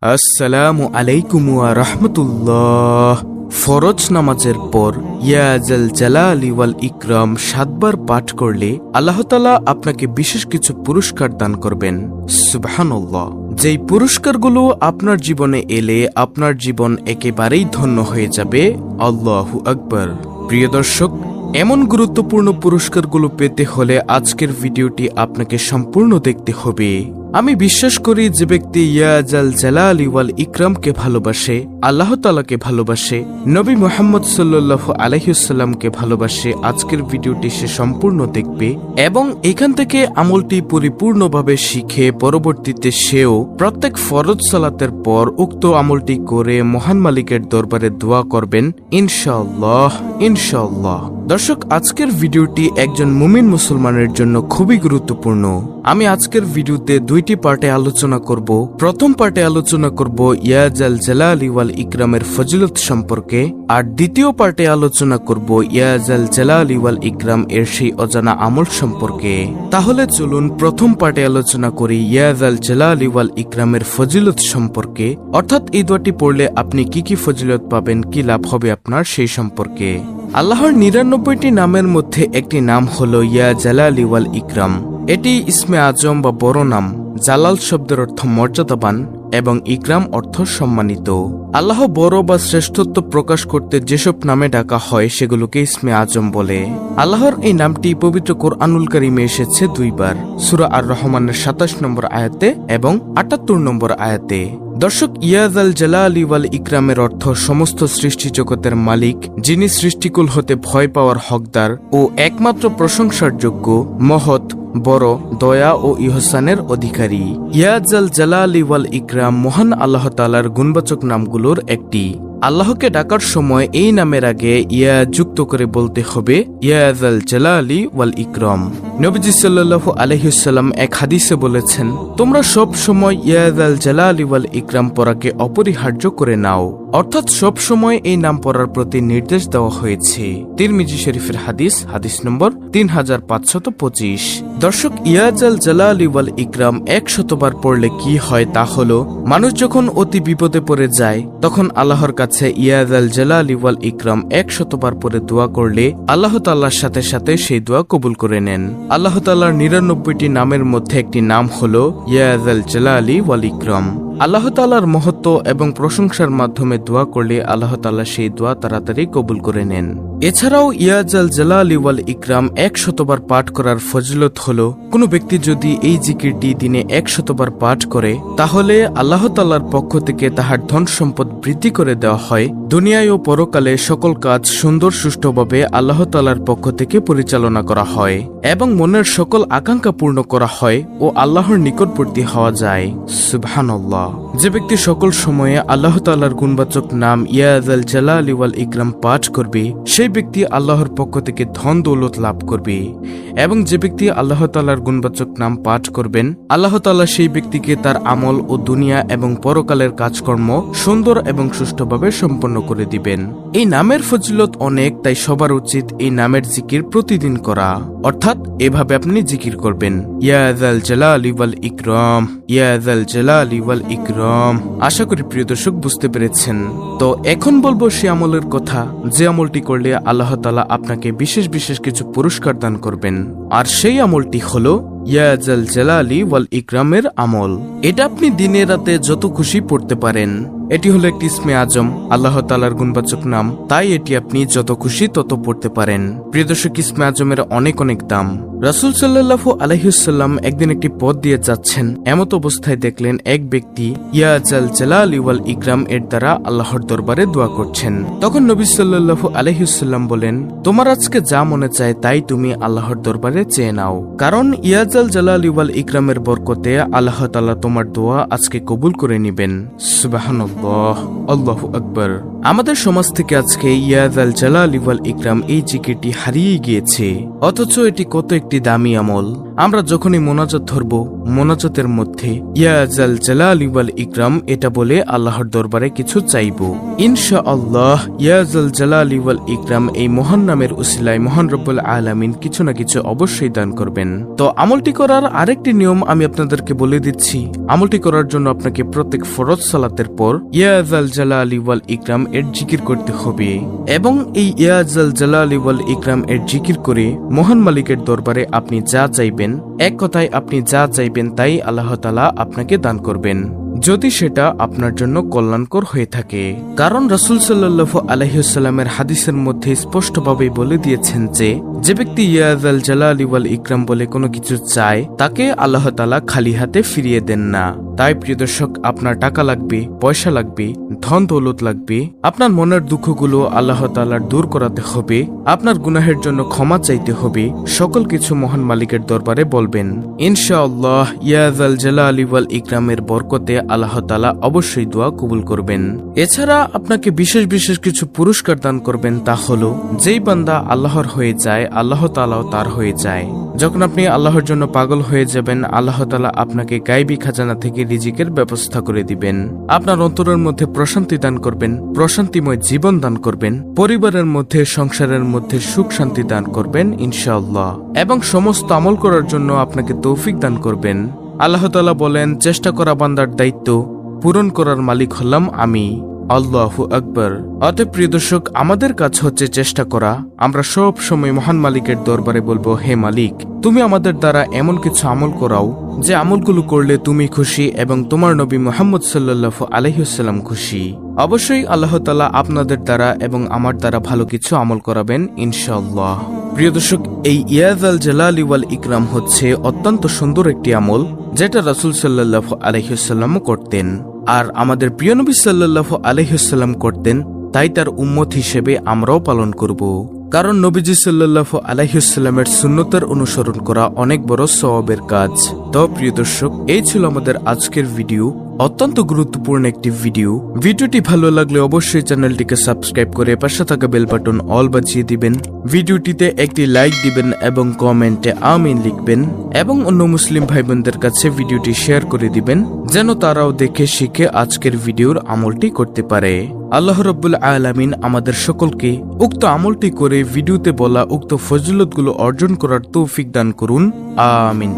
আসসালামু আলাইকুম ওয়া রাহমাতুল্লাহ। ফরজ নামাজের পর ইয়া জাল জালালি ওয়াল ইকরাম 7 বার পাঠ করলে আল্লাহ তাআলা আপনাকে বিশেষ কিছু পুরস্কার দান করবেন। সুবহানাল্লাহ। যেই পুরস্কারগুলো আপনার জীবনে এলে আপনার জীবন একেবারেই ধন্য হয়ে যাবে। আল্লাহু আকবার। প্রিয় দর্শক, এমন গুরুত্বপূর্ণ পুরস্কারগুলো পেতে হলে আজকের ভিডিওটি আপনাকে সম্পূর্ণ দেখতে হবে। আমি বিশ্বাস করি যে ব্যক্তি ইয়া জাল জালালি ওয়াল ইকরামকে ভালোবাসে, আল্লাহ তাআলাকে ভালোবাসে, নবী মুহাম্মদ সাল্লাল্লাহু আলাইহি ওয়াসাল্লামকে ভালোবাসে, আজকের ভিডিওটি সে সম্পূর্ণ দেখবে এবং এখান থেকে আমলটি পরিপূর্ণভাবে শিখে পরবর্তীতে সেও প্রত্যেক ফরজ সালাতের পর উক্ত আমলটি করে মহান মালিকের দরবারে দোয়া করবেন ইনশাআল্লাহ। ইনশাআল্লাহ। দর্শক, আজকের ভিডিওটি একজন মুমিন মুসলমানের জন্য খুবই গুরুত্বপূর্ণ। আমি আজকের ভিডিওতে দুইটি পার্টে আলোচনা করব। প্রথম পার্টে আলোচনা করব ইয়া জাল জালালি ওয়াল ইকরামের ফজিলত সম্পর্কে, আর দ্বিতীয় পার্টে আলোচনা করব ইয়া জাল জালালি ওয়াল ইকরাম এর সেই অজানা আমল সম্পর্কে। তাহলে চলুন প্রথম পার্টে আলোচনা করি ইয়া জাল জালালি ওয়াল ইকরামের ফজিলত সম্পর্কে, অর্থাৎ এই দোয়াটি পড়লে আপনি কি কি ফজিলত পাবেন, কি লাভ হবে আপনার সেই সম্পর্কে। আল্লাহর 99টি নামের মধ্যে একটি নাম হলো ইয়া জালালি ওয়াল ইকরাম। এটি ইসমে আজম বা বড় নাম। জালাল শব্দের অর্থ মর্যাদাবান এবং ইকরাম অর্থ সম্মানিত। আল্লাহ বড় বা শ্রেষ্ঠত্ব প্রকাশ করতে যেসব নামে ডাকা হয় সেগুলোকে ইসমে আজম বলে। আল্লাহর এই নামটি পবিত্র কোরআনুল কারীমে এসেছে 2 বার, সূরা আর রহমানের 27 নম্বর আয়াতে এবং 78 নম্বর আয়াতে। দর্শক, ইয়া জাল জালালি ওয়াল ইকরামের অর্থ সমস্ত সৃষ্টি জগতের মালিক, যিনি সৃষ্টিকুল হতে ভয় পাওয়ার হকদার ও একমাত্র প্রশংসার যোগ্য, মহৎ, বড়, দয়া ও ইহসানের অধিকারী। ইয়া জাল জালালি ওয়াল ইকরাম মহান আল্লাহ তাআলার গুণবাচক নামগুলোর একটি। আল্লাহকে ডাকার সময় এই নামের আগে ইয়া যুক্ত করে বলতে হবে ইয়া জাল জালালি ওয়াল ইকরাম। নবীজি সাল্লাল্লাহু আলাইহি ওয়াসাল্লাম এক হাদিসে বলেছেন, তোমরা সব সময় ইয়া জাল জালালি ওয়াল ইকরাম পড়াকে অপরিহার্য করে নাও, অর্থাৎ সব সময় এই নাম পড়ার প্রতি নির্দেশ দেওয়া হয়েছে। তিরমিজি শরীফের হাদিস, হাদিস নম্বর 3525। দর্শক, ইয়া জাল জালালি ওয়াল ইকরাম 100 বার পড়লে কি হয় তা হলো, মানুষ যখন অতি বিপদে পড়ে যায় তখন আল্লাহর কাছে ইয়া জাল জালালি ওয়াল ইকরাম 100 বার পরে দোয়া করলে আল্লাহ তাআলার সাথে সাথে সেই দোয়া কবুল করে নেন। আল্লাহ তাআলার 99টি নামের মধ্যে একটি নাম হলো ইয়া জাল জালালি ওয়াল ইকরাম। আল্লাহ তাআলার মহত্ব এবং প্রশংসার মাধ্যমে দোয়া করলে আল্লাহ তাআলা সেই দোয়া তাড়াতাড়ি কবুল করে নেন। এছাড়াও ইয়া জাল জালালি ওয়াল ইকরাম 100 বার পাঠ করার ফজিলত হলো, কোনো ব্যক্তি যদি এই জিকিরটি দিনে 100 বার পাঠ করে তাহলে আল্লাহ তাআলার পক্ষ থেকে তাহার ধন সম্পদ বৃদ্ধি করে দেওয়া হয়। দুনিয়ায় ও পরকালে সকল কাজ সুন্দর সুষ্ঠুভাবে আল্লাহ তাআলার পক্ষ থেকে পরিচালনা করা হয় এবং মনের সকল আকাঙ্ক্ষা পূর্ণ করা হয় ও আল্লাহর নিকটবর্তী হওয়া যায়। সুবহানাল্লাহ। যে ব্যক্তি সকল সময়ে আল্লাহ তাআলার গুণবাচক নাম ইয়া জাল জালালি ওয়াল ইকরাম পাঠ করবে সেই ব্যক্তি আল্লাহর পক্ষ থেকে ধন দৌলত লাভ করবে, এবং যে ব্যক্তি আল্লাহ তাআলার গুণবাচক নাম পাঠ করবেন আল্লাহ তাআলা সেই ব্যক্তিকে তার আমল ও দুনিয়া এবং পরকালের কাজকর্ম সুন্দর এবং সুষ্ঠুভাবে সম্পন্ন করে দিবেন। এই নামের ফজিলত অনেক, তাই সবার উচিত এই নামের জিকির প্রতিদিন করা, অর্থাৎ এভাবে আপনি জিকির করবেন ইয়া জাল জালালি ওয়াল ইকরাম, ইয়া জাল জালালি ওয়াল ইকরাম। আশা করি প্রিয় দর্শক বুঝতে পেরেছেন। তো এখন বলবো সে আমলের কথা যে আমলটি করলে আল্লাহ তাআলা আপনাকে বিশেষ বিশেষ কিছু পুরস্কার দান করবেন, আর সেই আমলটি হলো ইয়া জাল জালালি ওয়াল ইকরামের আমল। এটা আপনি দিনে রাতে যত খুশি পড়তে পারেন। এটি হলো একটি ইসমে আজম, আল্লাহ তাআলার গুণবাচক নাম, তাই এটি আপনি যত খুশি তত পড়তে পারেন। প্রিয় দর্শক, ইসমে আজমের অনেক অনেক দাম। রাসূল সাল্লাল্লাহু আলাইহি ওয়াসাল্লাম একদিন একটি পথ দিয়ে যাচ্ছেন, এমত অবস্থায় দেখলেন এক ব্যক্তি ইয়া জাল জালালি ওয়াল ইকরাম এর দ্বারা আল্লাহর দরবারে দোয়া করছেন। তখন নবী সাল্লাল্লাহু আলাইহি ওয়াসাল্লাম বলেন, তোমার আজকে যা মনে চায় তাই তুমি আল্লাহর দরবারে চেয়ে নাও, কারণ ইয়া জাল জালালি ওয়াল ইকরামের বরকতে আল্লাহ তাআলা তোমার দোয়া আজকে কবুল করে নেবেন। সুবহানাল্লাহ। আল্লাহ, আল্লাহু আকবার। আমাদের সমাজ থেকে আজকে ইয়া যাল জালালি ওয়াল ইকরাম এই জিকিরটি হারিয়ে গিয়েছে, অথচ এটি কত একটি দামি আমল। আমরা যখনই মোনাজাত ধরব, মোনাজাতের মধ্যে ইয়া যাল জালালি ওয়াল ইকরাম এটা বলে আল্লাহর দরবারে কিছু চাইব। ইনশাআল্লাহ ইয়া যাল জালালি ওয়াল ইকরাম এই মহান নামের উসিলায় মহান রব্বুল আলামিন কিছু না কিছু অবশ্যই দান করবেন। তো আমলটি করার আরেকটি নিয়ম আমি আপনাদেরকে বলে দিচ্ছি। আমলটি করার জন্য আপনাকে প্রত্যেক ফরজ সালাতের পর ইয়া যাল জালালি ওয়াল ইকরাম এর জিকির করতে হবে, এবং এই ইয়া যাল জালালি ওয়াল ইকরাম এর জিকির করে মহান মালিকের দরবারে আপনি যা চাইবেন, এক কথায় আপনি যা চাইবেন তাই আল্লাহ তাআলা আপনাকে দান করবেন, যদি সেটা আপনার জন্য কল্যাণকর হয়ে থাকে। কারণ রাসূল সাল্লাল্লাহু আলাইহি ওয়াসাল্লামের হাদিসের মধ্যে স্পষ্টভাবে বলে দিয়েছেন যে ব্যক্তি ইয়া যাল জালালি ওয়াল ইকরাম বলে কোনো কিছু চায় তাকে আল্লাহ তাআলা খালি হাতে ফিরিয়ে দেন না। তাই প্রিয় দর্শক, আপনার টাকা লাগবে, পয়সা লাগবে, ধন দৌলত লাগবে, আপনার মনের দুঃখগুলো আল্লাহ তাআলার দূর করাতে হবে, আপনার গুনাহের জন্য ক্ষমা চাইতে হবে, সকল কিছু মহান মালিকের দরবারে বলবেন। ইনশাআল্লাহ ইয়া যাল জালালি ওয়াল ইকরামের বরকতে আল্লাহ তাআলা অবশ্যই দোয়া কবুল করবেন। এছাড়া আপনাকে বিশেষ বিশেষ কিছু পুরস্কার দান করবেন, তা হলো যেই বান্দা আল্লাহর হয়ে যায় আল্লাহ তাআলাও তার হয়ে যায়। যখন আপনি আল্লাহর জন্য পাগল হয়ে যাবেন, আল্লাহ তাআলা আপনাকে গায়বী খাজানা থেকে রিজিকের ব্যবস্থা করে দিবেন, আপনার অন্তরের মধ্যে প্রশান্তি দান করবেন, প্রশান্তিময় জীবন দান করবেন, পরিবারের মধ্যে সংসারের মধ্যে সুখ শান্তি দান করবেন ইনশাআল্লাহ, এবং সমস্ত আমল করার জন্য আপনাকে তৌফিক দান করবেন। আল্লাহ তাআলা বলেন, চেষ্টা করা বান্দার দায়িত্ব, পূরণ করার মালিক হলাম আমি। আল্লাহু আকবার। অতএব প্রিয় দর্শক, আমাদের কাজ হচ্ছে চেষ্টা করা। আমরা সব সময় মহান মালিকের দরবারে বলবো, হে মালিক, তুমি আমাদের দ্বারা এমন কিছু আমল করাও যে আমলগুলো করলে তুমি খুশি এবং তোমার নবী মুহাম্মদ সাল্লাল্লাহু আলাইহি ওয়াসাল্লাম খুশি। অবশ্যই আল্লাহ তাআলা আপনাদের দ্বারা এবং আমার দ্বারা ভালো কিছু আমল করাবেন ইনশাআল্লাহ। প্রিয় দর্শক, এই ইয়া যাল জালালি ওয়াল ইকরাম হচ্ছে অত্যন্ত সুন্দর একটি আমল, যেটা রাসূল সাল্লাল্লাহু আলাইহি ওয়াসাল্লামও করতেন, আর আমাদের প্রিয় নবী সাল্লাল্লাহু আলাইহি ওয়াসাল্লাম করতেন, তাই তার উম্মত হিসেবে আমরাও পালন করব। কারণ নবীজি সাল্লাল্লাহু আলাইহি ওয়াসাল্লামের সুন্নতের অনুসরণ করা অনেক বড় সওয়াবের কাজ। তো প্রিয় দর্শক, এই ছিল আমাদের আজকের ভিডিও, অত্যন্ত গুরুত্বপূর্ণ একটি ভিডিও। ভিডিওটি ভালো লাগলে অবশ্যই চ্যানেলটিকে সাবস্ক্রাইব করে পাশে থাকা বেল বাটন অল বাজিয়ে দিবেন, ভিডিওটিতে একটি লাইক দিবেন এবং কমেন্টে আমিন লিখবেন, এবং অন্য মুসলিম ভাই বোনদের কাছে ভিডিওটি শেয়ার করে দিবেন, যেন তারাও দেখে শিখে আজকের ভিডিওর আমলটি করতে পারে। আল্লাহ রাব্বুল আলামিন আমাদের সকলকে উক্ত আমলটি করে ভিডিওতে বলা উক্ত ফজিলতগুলো অর্জন করার তৌফিক দান করুন, আমিন।